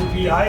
PTI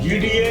GDA,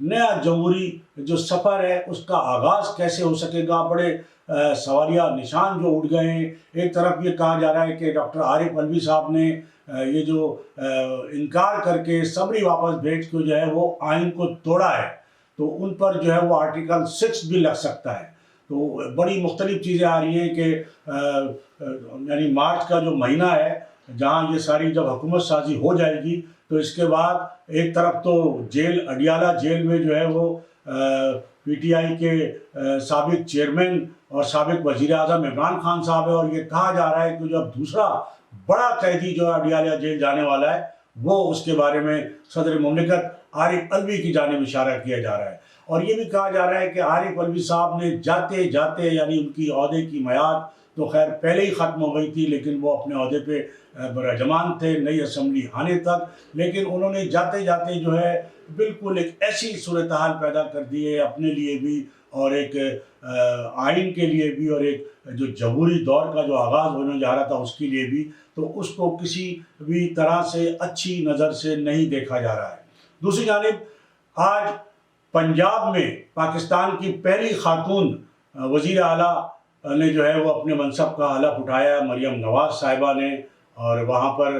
نیا جمہوری جو سفر ہے اس کا آغاز کیسے ہو سکے گا؟ بڑے سوالیہ نشان جو اٹھ گئے ہیں۔ ایک طرف یہ کہا جا رہا ہے کہ ڈاکٹر عارف علوی صاحب نے یہ جو انکار کر کے سمری واپس بھیج کے جو ہے وہ آئین کو توڑا ہے، تو ان پر جو ہے وہ آرٹیکل 6 بھی لگ سکتا ہے۔ تو بڑی مختلف چیزیں آ رہی ہیں کہ یعنی مارچ کا جو مہینہ ہے جہاں یہ ساری جب حکومت سازی ہو جائے گی تو اس کے بعد ایک طرف تو جیل اڈیالہ جیل میں جو ہے وہ پی ٹی آئی کے سابق چیئرمین اور سابق وزیر اعظم عمران خان صاحب ہے، اور یہ کہا جا رہا ہے کہ جو اب دوسرا بڑا قیدی جو اڈیالہ جیل جانے والا ہے وہ اس کے بارے میں صدر مملکت عارف علوی کی جانب اشارہ کیا جا رہا ہے۔ اور یہ بھی کہا جا رہا ہے کہ عارف علوی صاحب نے جاتے جاتے یعنی ان کی عہدے کی میعاد تو خیر پہلے ہی ختم ہو گئی تھی، لیکن وہ اپنے عہدے پہ برجمان تھے نئی اسمبلی آنے تک، لیکن انہوں نے جاتے جاتے جو ہے بالکل ایک ایسی صورتحال پیدا کر دی ہے اپنے لیے بھی اور ایک آئین کے لیے بھی اور ایک جو جمہوری دور کا جو آغاز ہونے جا رہا تھا اس کے لیے بھی، تو اس کو کسی بھی طرح سے اچھی نظر سے نہیں دیکھا جا رہا ہے۔ دوسری جانب آج پنجاب میں پاکستان کی پہلی خاتون وزیر اعلیٰ نے جو ہے وہ اپنے منصب کا حلف اٹھایا، مریم نواز صاحبہ نے، اور وہاں پر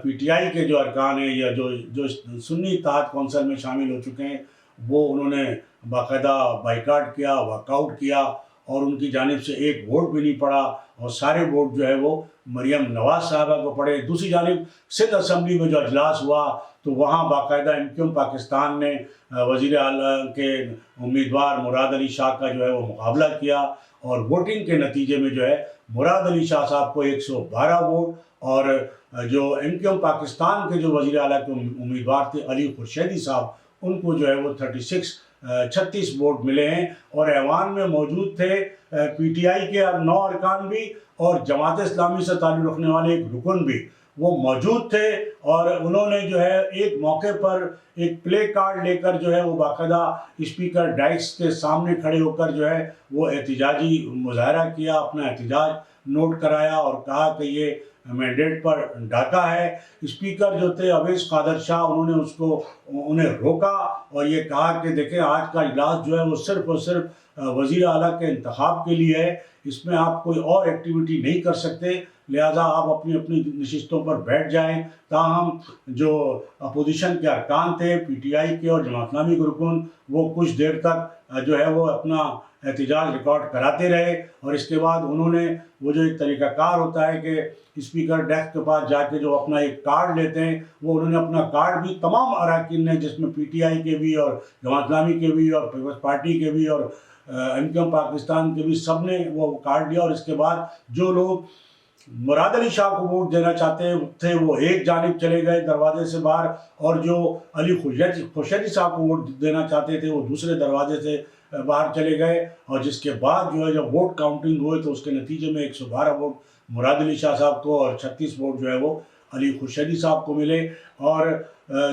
پی ٹی آئی کے جو ارکان ہیں یا جو سنی اتحاد کونسل میں شامل ہو چکے ہیں وہ انہوں نے باقاعدہ بائیکاٹ کیا، واک آؤٹ کیا، اور ان کی جانب سے ایک ووٹ بھی نہیں پڑا اور سارے ووٹ جو ہے وہ مریم نواز صاحبہ کو پڑے۔ دوسری جانب سندھ اسمبلی میں جو اجلاس ہوا تو وہاں باقاعدہ MQM پاکستان نے وزیر اعلیٰ کے امیدوار مراد علی شاہ کا جو ہے وہ مقابلہ کیا، اور ووٹنگ کے نتیجے میں جو ہے مراد علی شاہ صاحب کو 112 ووٹ اور جو MQM پاکستان کے جو وزیر اعلیٰ کے امیدوار تھے علی خورشیدی صاحب ان کو جو ہے وہ 36 ووٹ ملے ہیں، اور ایوان میں موجود تھے پی ٹی آئی کے 9 ارکان بھی اور جماعت اسلامی سے تعلق رکھنے والے ایک رکن بھی وہ موجود تھے، اور انہوں نے جو ہے ایک موقع پر ایک پلے کارڈ لے کر جو ہے وہ باقاعدہ اسپیکر ڈائس کے سامنے کھڑے ہو کر جو ہے وہ احتجاجی مظاہرہ کیا، اپنا احتجاج نوٹ کرایا اور کہا کہ یہ مینڈیٹ پر ڈاکہ ہے۔ اسپیکر جو تھے اویس قادر شاہ انہیں روکا اور یہ کہا کہ دیکھیں آج کا اجلاس جو ہے وہ صرف اور صرف وزیر اعلیٰ کے انتخاب کے لیے ہے، اس میں آپ کوئی اور ایکٹیویٹی نہیں کر سکتے، لہٰذا آپ اپنی اپنی نشستوں پر بیٹھ جائیں۔ تاہم جو اپوزیشن کے ارکان تھے پی ٹی آئی کے اور جماعت اسلامی کے رکن وہ کچھ دیر تک جو ہے وہ اپنا احتجاج ریکارڈ کراتے رہے، اور اس کے بعد انہوں نے وہ جو ایک طریقہ کار ہوتا ہے کہ اسپیکر ڈیسک کے پاس جا کے جو اپنا ایک کارڈ لیتے ہیں وہ انہوں نے اپنا کارڈ بھی تمام اراکین نے جس میں پی ٹی آئی کے بھی اور جماعت اسلامی کے بھی اور پیپلز پارٹی کے بھی اور MQM پاکستان کے بھی سب نے وہ کارڈ لیا، اور اس کے بعد جو لوگ مراد علی شاہ کو ووٹ دینا چاہتے تھے وہ ایک جانب چلے گئے دروازے سے باہر، اور جو علی خورشیدی صاحب کو ووٹ دینا چاہتے تھے وہ دوسرے دروازے سے باہر چلے گئے، اور جس کے بعد جو ہے جب ووٹ کاؤنٹنگ ہوئے تو اس کے نتیجے میں 112 ووٹ مراد علی شاہ صاحب کو اور 36 ووٹ جو ہے وہ علی خورشیدی صاحب کو ملے۔ اور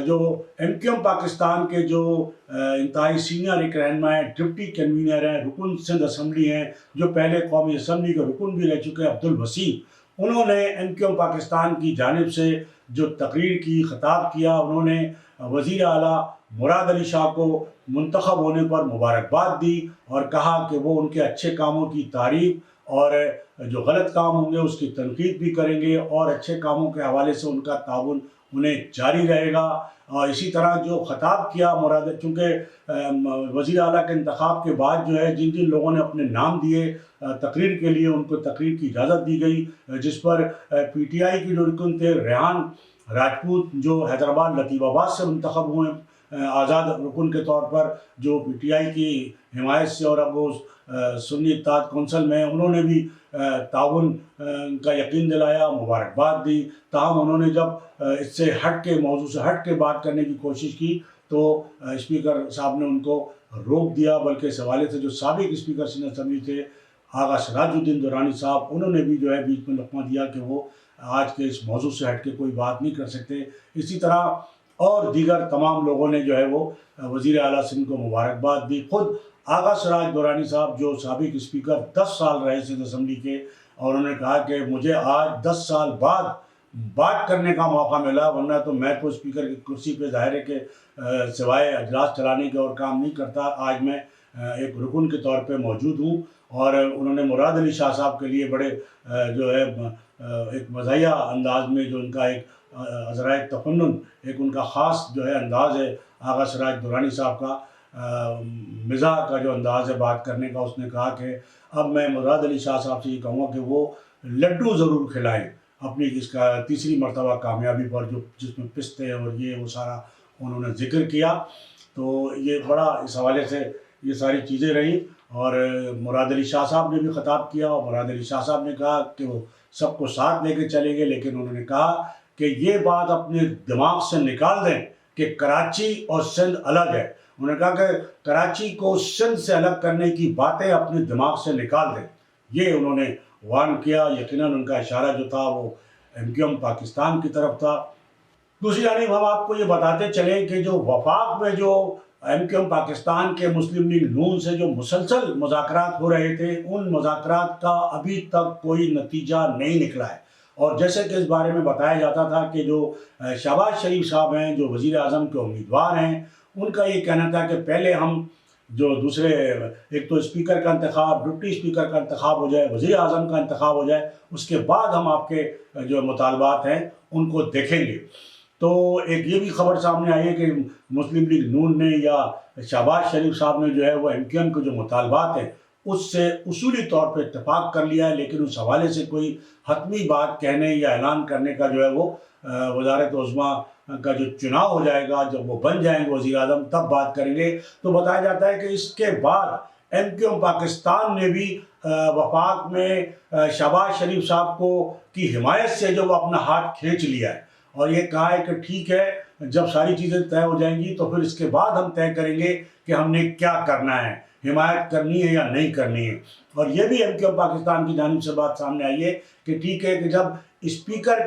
جو MQM پاکستان کے جو انتہائی سینئر ایک رہنما ہیں، ڈپٹی کنوینر ہیں، رکن سندھ اسمبلی ہیں، جو پہلے قومی اسمبلی کے رکن بھی رہ چکے ہیں، عبدالوسیم، انہوں نے MQM پاکستان کی جانب سے جو تقریر کی، خطاب کیا، انہوں نے وزیر اعلیٰ مراد علی شاہ کو منتخب ہونے پر مبارکباد دی اور کہا کہ وہ ان کے اچھے کاموں کی تعریف اور جو غلط کام ہوں گے اس کی تنقید بھی کریں گے، اور اچھے کاموں کے حوالے سے ان کا تعاون انہیں جاری رہے گا۔ اور اسی طرح جو خطاب کیا چونکہ وزیر اعلیٰ کے انتخاب کے بعد جو ہے جن جن لوگوں نے اپنے نام دیے تقریر کے لیے ان کو تقریر کی اجازت دی گئی، جس پر پی ٹی آئی کے جو رکن تھے ریحان راجپوت جو حیدرآباد لطیف آباد سے منتخب ہوئے آزاد رکن کے طور پر، جو پی ٹی آئی کی حمایت سے اور اب وہ سنی اتحاد کونسل میں، انہوں نے بھی تعاون کا یقین دلایا، مبارکباد دی۔ تاہم انہوں نے جب اس سے ہٹ کے موضوع سے ہٹ کے بات کرنے کی کوشش کی تو اسپیکر صاحب نے ان کو روک دیا، بلکہ اس حوالے سے جو سابق اسپیکر سندھ اسمبلی تھے آغا سراج الدین درانی صاحب، انہوں نے بھی جو ہے بیچ میں لقمہ دیا کہ وہ آج کے اس موضوع سے ہٹ کے کوئی بات نہیں کر سکتے۔ اسی طرح اور دیگر تمام لوگوں نے جو ہے وہ وزیر اعلیٰ سندھ کو مبارکباد دی۔ خود آغا سراج درانی صاحب جو سابق اسپیکر 10 سال رہے سندھ اسمبلی کے، اور انہوں نے کہا کہ مجھے آج 10 سال بعد بات کرنے کا موقع ملا، ورنہ تو میں تو اسپیکر کی کرسی پہ ظاہر ہے کہ سوائے اجلاس چلانے کے اور کام نہیں کرتا۔ آج میں ایک رکن کے طور پہ موجود ہوں، اور انہوں نے مراد علی شاہ صاحب کے لیے بڑے جو ہے ایک مزاحیہ انداز میں جو ان کا ایک عذرائے تفنن، ایک ان کا خاص جو ہے انداز ہے آغا سراج درانی صاحب کا، مزاح کا جو انداز ہے بات کرنے کا، اس نے کہا کہ اب میں مراد علی شاہ صاحب سے یہ کہوں گا کہ وہ لڈو ضرور کھلائیں اپنی اس کا تیسری مرتبہ کامیابی پر، جو جس میں پستے اور یہ وہ سارا انہوں نے ذکر کیا۔ تو یہ بڑا اس حوالے سے یہ ساری چیزیں رہیں، اور مراد علی شاہ صاحب نے بھی خطاب کیا، اور مراد علی شاہ صاحب نے کہا کہ وہ سب کو ساتھ لے کے چلیں گے، لیکن انہوں نے کہا کہ یہ بات اپنے دماغ سے نکال دیں کہ کراچی اور سندھ الگ ہے۔ انہوں نے کہا کہ کراچی کو سندھ سے الگ کرنے کی باتیں اپنے دماغ سے نکال دیں، یہ انہوں نے وارن کیا۔ یقیناً ان کا اشارہ جو تھا وہ MQM پاکستان کی طرف تھا۔ دوسری جانب ہم آپ کو یہ بتاتے چلیں کہ جو وفاق میں جو MQM پاکستان کے مسلم لیگ نون سے جو مسلسل مذاکرات ہو رہے تھے، ان مذاکرات کا ابھی تک کوئی نتیجہ نہیں نکلا ہے۔ اور جیسے کہ اس بارے میں بتایا جاتا تھا کہ جو شہباز شریف صاحب ہیں، جو وزیر اعظم کے امیدوار ہیں، ان کا یہ کہنا تھا کہ پہلے ہم جو دوسرے ایک تو اسپیکر کا انتخاب، ڈپٹی اسپیکر کا انتخاب ہو جائے، وزیر اعظم کا انتخاب ہو جائے، اس کے بعد ہم آپ کے جو مطالبات ہیں ان کو دیکھیں گے۔ تو ایک یہ بھی خبر سامنے آئی ہے کہ مسلم لیگ نون نے یا شہباز شریف صاحب نے جو ہے وہ MQM کے جو مطالبات ہیں اس سے اصولی طور پہ اتفاق کر لیا ہے، لیکن اس حوالے سے کوئی حتمی بات کہنے یا اعلان کرنے کا جو ہے وہ وزارت عظمیٰ کا جو چناؤ ہو جائے گا، جب وہ بن جائیں گے وزیر اعظم، تب بات کریں گے۔ تو بتایا جاتا ہے کہ اس کے بعد MQM پاکستان نے بھی وفاق میں شہباز شریف صاحب کو کی حمایت سے جو وہ اپنا ہاتھ کھینچ لیا ہے، اور یہ کہا ہے کہ ٹھیک ہے، جب ساری چیزیں طے ہو جائیں گی تو پھر اس کے بعد ہم طے کریں گے کہ ہم نے کیا کرنا ہے، حمایت کرنی ہے یا نہیں کرنی ہے۔ اور یہ بھی MQM پاکستان کی جانب سے بات سامنے آئی ہے کہ ٹھیک ہے کہ جب اسپیکر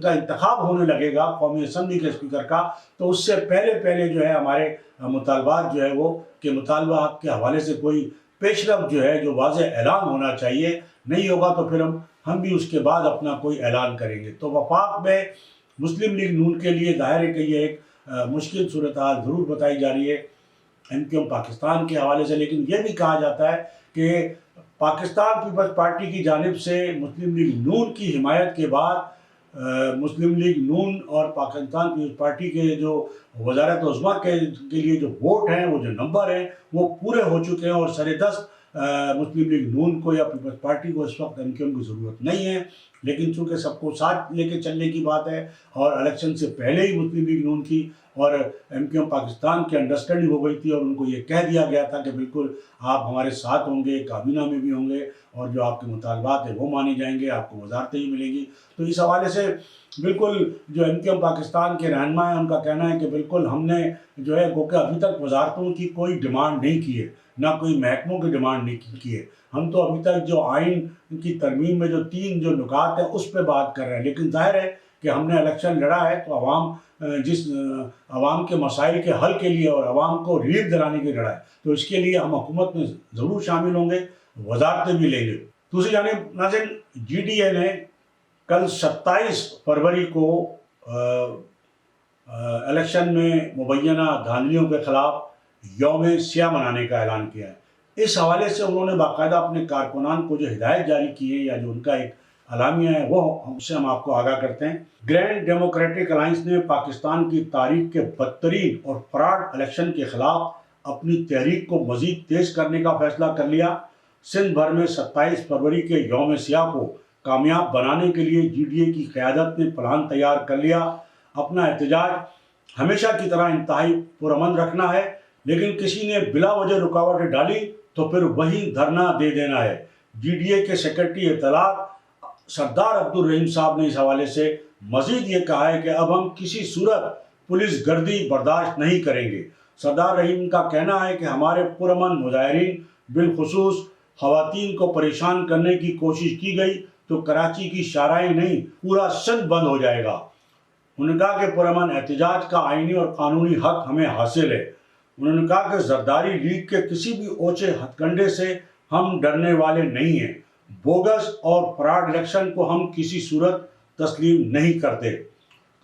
کا انتخاب ہونے لگے گا، قومی اسمبلی کے اسپیکر کا، تو اس سے پہلے جو ہے ہمارے مطالبات جو ہے وہ کہ مطالبات کے حوالے سے کوئی پیش رفت جو ہے جو واضح اعلان ہونا چاہیے، نہیں ہوگا تو پھر ہم بھی اس کے بعد اپنا کوئی اعلان کریں گے۔ تو وفاق میں مسلم لیگ نون کے لیے ظاہر ہے کہ یہ ایک مشکل صورتحال ضرور بتائی جا رہی ہے MQM پاکستان کے حوالے سے، لیکن یہ بھی کہا جاتا ہے کہ پاکستان پیپلز پارٹی کی جانب سے مسلم لیگ نون کی حمایت کے بعد مسلم لیگ نون اور پاکستان پیپلز پارٹی کے جو وزارت عظمیٰ کے لیے جو ووٹ ہیں، وہ جو نمبر ہیں، وہ پورے ہو چکے ہیں، اور سردست مسلم لیگ نون کو یا پیپلز پارٹی کو اس وقت MQM کی ضرورت نہیں ہے۔ لیکن چونکہ سب کو ساتھ لے کے چلنے کی بات ہے، اور الیکشن سے پہلے ہی مسلم لیگ نون کی اور MQM پاکستان کی انڈرسٹینڈنگ ہو گئی تھی، اور ان کو یہ کہہ دیا گیا تھا کہ بالکل آپ ہمارے ساتھ ہوں گے، کابینہ میں بھی ہوں گے، اور جو آپ کے مطالبات ہیں وہ مانے جائیں گے، آپ کو وزارتیں ہی ملیں گی۔ تو اس حوالے سے بالکل جو MQM پاکستان کے رہنما ہیں، ان کا کہنا ہے کہ بالکل ہم نے جو ہے گو کہ ابھی تک وزارتوں کی کوئی ڈیمانڈ نہیں کی ہے، نہ کوئی محکموں کی ڈیمانڈ نہیں کی ہے۔ ہم تو ابھی تک جو آئین کی ترمیم میں جو 3 جو نکات ہیں اس پہ بات کر رہے ہیں، لیکن ظاہر ہے کہ ہم نے الیکشن لڑا ہے تو عوام کے مسائل کے حل کے لیے اور عوام کو ریلیف دلانے کے لیے لڑا ہے، تو اس کے لیے ہم حکومت میں ضرور شامل ہوں گے، وزارتیں بھی لیں گے۔ دوسری جانب ناظرین، GDA نے کل 27 فروری کو الیکشن میں مبینہ دھاندلیوں کے خلاف یوم سیاہ منانے کا اعلان کیا ہے۔ اس حوالے سے انہوں نے باقاعدہ اپنے کارکنان کو جو ہدایت جاری کی ہے، یا جو ان کا ایک اعلامیہ ہے، وہ ہم آپ کو آگاہ کرتے ہیں۔ گرینڈ ڈیموکریٹک الائنس نے پاکستان کی تاریخ کے بدترین اور فراڈ الیکشن کے خلاف اپنی تحریک کو مزید تیز کرنے کا فیصلہ کر لیا۔ سندھ بھر میں 27 فروری کے یوم سیاہ کو کامیاب بنانے کے لیے GDA کی قیادت نے پلان تیار کر لیا۔ اپنا احتجاج ہمیشہ کی طرح انتہائی پرامن رکھنا ہے، لیکن کسی نے بلا وجہ رکاوٹیں ڈالی تو پھر وہی دھرنا دے دینا ہے۔ GDA کے سیکرٹری اطلاعات سردار عبدالرحیم صاحب نے اس حوالے سے مزید یہ کہا ہے کہ اب ہم کسی صورت پولیس گردی برداشت نہیں کریں گے۔ سردار رحیم کا کہنا ہے کہ ہمارے پرامن مظاہرین، بالخصوص خواتین کو پریشان کرنے کی کوشش کی گئی تو کراچی کی شاہراہیں نہیں، پورا سندھ بند ہو جائے گا۔ انہوں نے کہا کہ پرامن احتجاج کا آئینی اور قانونی حق ہمیں حاصل ہے۔ انہوں نے کہا کہ زرداری لیگ کے کسی بھی اوچے ہتھ کنڈے سے ہم ڈرنے والے نہیں ہیں۔ بوگس اور فراڈ الیکشن کو ہم کسی صورت تسلیم نہیں کرتے۔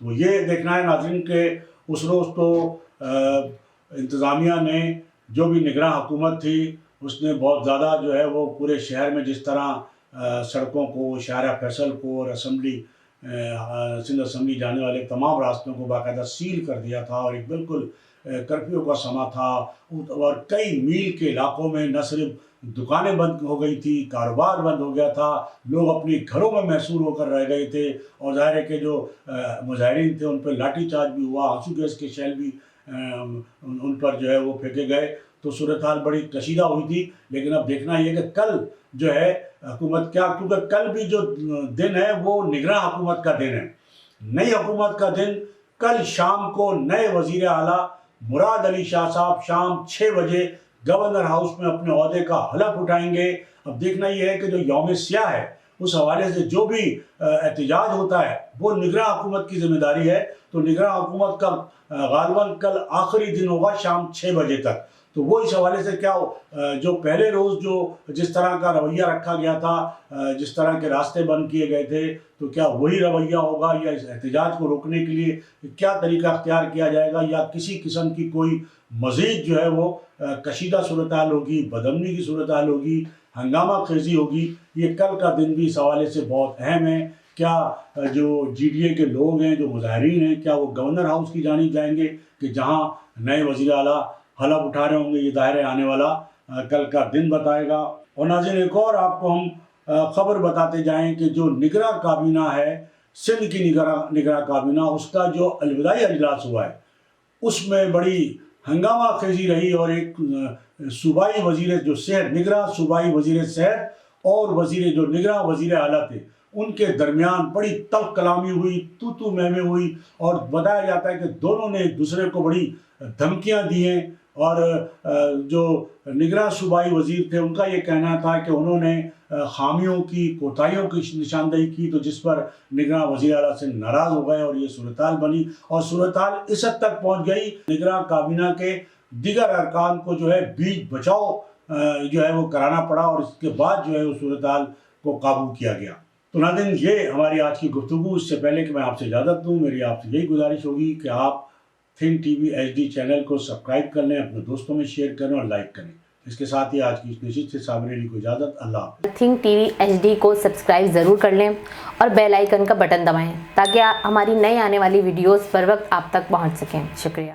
تو یہ دیکھنا ہے ناظرین کہ اس روز تو انتظامیہ نے جو بھی نگراں حکومت تھی اس نے بہت زیادہ جو ہے وہ پورے شہر میں جس طرح سڑکوں کو، شارع فیصل کو اور سندھ اسمبلی جانے والے تمام راستوں کو باقاعدہ سیل کر دیا تھا، اور ایک بالکل کرفیو کا سما تھا، اور کئی میل کے علاقوں میں نہ صرف دکانیں بند ہو گئی تھی، کاروبار بند ہو گیا تھا، لوگ اپنے گھروں میں محصور ہو کر رہ گئے تھے، اور ظاہر ہے کہ جو مظاہرین تھے ان پر لاٹھی چارج بھی ہوا، آنسو گیس کے شیل بھی ان پر جو ہے وہ پھینکے گئے۔ تو صورتحال بڑی کشیدہ ہوئی تھی، لیکن اب دیکھنا یہ کہ کل جو ہے حکومت کیونکہ کل بھی جو دن ہے وہ نگراں حکومت کا دن ہے، نئی حکومت کا دن۔ کل شام کو نئے وزیر اعلیٰ مراد علی شاہ صاحب شام 6 بجے گورنر ہاؤس میں اپنے عہدے کا حلف اٹھائیں گے۔ اب دیکھنا یہ ہے کہ جو یوم سیاہ ہے اس حوالے سے جو بھی احتجاج ہوتا ہے وہ نگراں حکومت کی ذمہ داری ہے، تو نگراں حکومت کا غالباً کل آخری دن ہوگا شام 6 بجے تک۔ تو وہ اس حوالے سے کیا جو پہلے روز جو جس طرح کا رویہ رکھا گیا تھا، جس طرح کے راستے بند کیے گئے تھے، تو کیا وہی رویہ ہوگا، یا اس احتجاج کو روکنے کے لیے کیا طریقہ اختیار کیا جائے گا، یا کسی قسم کی کوئی مزید جو ہے وہ کشیدہ صورتحال ہوگی، بدامنی کی صورتحال ہوگی، ہنگامہ خیزی ہوگی۔ یہ کل کا دن بھی اس حوالے سے بہت اہم ہے۔ کیا جو جی ڈی اے کے لوگ ہیں، جو مظاہرین ہیں، کیا وہ گورنر ہاؤس کی جانب جائیں گے کہ جہاں نئے وزیر اعلیٰ حلف اٹھا رہے ہوں گے؟ یہ ظاہر آنے والا کل کا دن بتائے گا۔ اور ناظرین ایک اور آپ کو ہم خبر بتاتے جائیں کہ جو نگراں کابینہ ہے، سندھ کی نگراں کابینہ، اس کا جو الوداعی اجلاس ہوا ہے اس میں بڑی ہنگامہ خیزی رہی، اور ایک صوبائی وزیر جو صحت، نگراں صوبائی وزیر صحت اور جو نگراں وزیر اعلیٰ تھے ان کے درمیان بڑی تلخ کلامی ہوئی، تو میں ہوئی، اور بتایا جاتا ہے کہ دونوں نے ایک دوسرے کو بڑی دھمکیاں دی ہیں۔ اور جو نگراں صوبائی وزیر تھے ان کا یہ کہنا تھا کہ انہوں نے خامیوں کی، کوتاہیوں کی نشاندہی کی، تو جس پر نگراں وزیر اعلیٰ سے ناراض ہو گئے اور یہ صورتحال بنی، اور صورتحال اس حد تک پہنچ گئی نگراں کابینہ کے دیگر ارکان کو جو ہے بیچ بچاؤ جو ہے وہ کرانا پڑا، اور اس کے بعد جو ہے وہ صورتحال کو قابو کیا گیا۔ تو ناظرین یہ ہماری آج کی گفتگو۔ اس سے پہلے کہ میں آپ سے اجازت دوں، میری آپ سے یہی گزارش ہوگی کہ آپ think T V H D channel کو سبسکرائب کر لیں، اپنے دوستوں میں شیئر کریں اور لائک کریں۔ اس کے ساتھ ہی آج کی اس نشست سے صابر علی کو اجازت۔ اللہ حافظ۔ Think T V H D کو سبسکرائب ضرور کر لیں اور بیل آئیکن کا بٹن دبائیں تاکہ ہماری نئی آنے والی ویڈیوز پر وقت آپ تک پہنچ سکیں۔ شکریہ۔